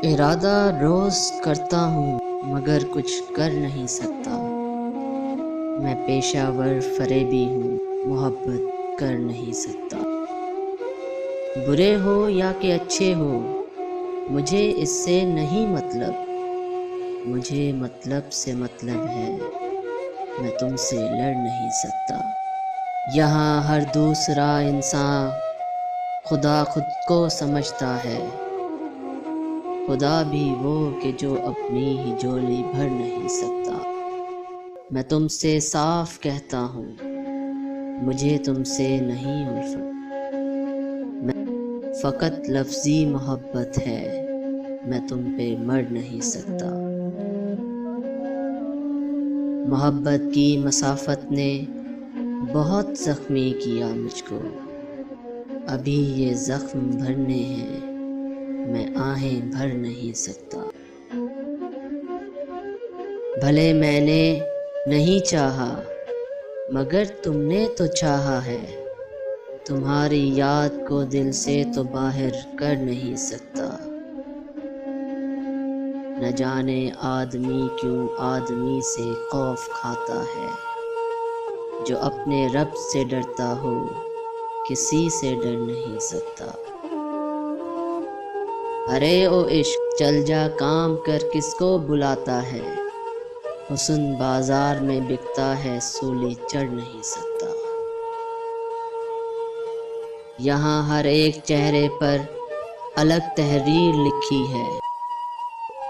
ارادہ روز کرتا ہوں مگر کچھ کر نہیں سکتا۔ میں پیشہ ور فریبی ہوں، محبت کر نہیں سکتا۔ برے ہو یا کہ اچھے ہو مجھے اس سے نہیں مطلب، مجھے مطلب سے مطلب ہے، میں تم سے لڑ نہیں سکتا۔ یہاں ہر دوسرا انسان خدا خود کو سمجھتا ہے، خدا بھی وہ کہ جو اپنی ہی جھولی بھر نہیں سکتا۔ میں تم سے صاف کہتا ہوں مجھے تم سے نہیں الفت، فقط لفظی محبت ہے، میں تم پہ مر نہیں سکتا۔ محبت کی مسافت نے بہت زخمی کیا مجھ کو، ابھی یہ زخم بھرنے ہیں، میں آہیں بھر نہیں سکتا۔ بھلے میں نے نہیں چاہا مگر تم نے تو چاہا ہے، تمہاری یاد کو دل سے تو باہر کر نہیں سکتا۔ نہ جانے آدمی کیوں آدمی سے خوف کھاتا ہے، جو اپنے رب سے ڈرتا ہو کسی سے ڈر نہیں سکتا۔ ارے او عشق چل جا کام کر کس کو بلاتا ہے، حسن بازار میں بکتا ہے سولی چڑھ نہیں سکتا۔ یہاں ہر ایک چہرے پر الگ تحریر لکھی ہے،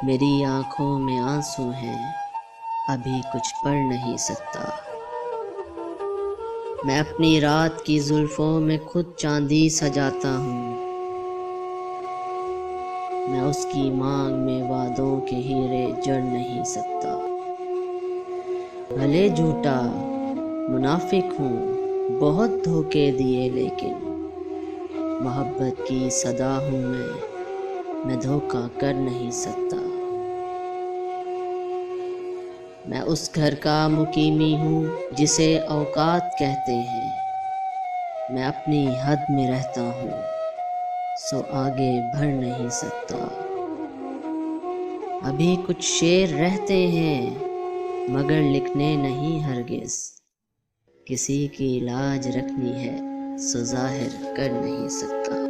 میری آنکھوں میں آنسو ہیں ابھی کچھ پڑھ نہیں سکتا۔ میں اپنی رات کی زلفوں میں خود چاندی سجاتا ہوں، میں اس کی مانگ میں وعدوں کے ہیرے جڑ نہیں سکتا۔ بھلے جھوٹا منافق ہوں بہت دھوکے دیے، لیکن محبت کی صدا ہوں میں دھوکہ کر نہیں سکتا۔ میں اس گھر کا مقیمی ہوں جسے اوقات کہتے ہیں، میں اپنی حد میں رہتا ہوں سو آگے بڑھ نہیں سکتا۔ ابھی کچھ شعر رہتے ہیں مگر لکھنے نہیں ہرگز، کسی کی لاج رکھنی ہے سو ظاہر کر نہیں سکتا۔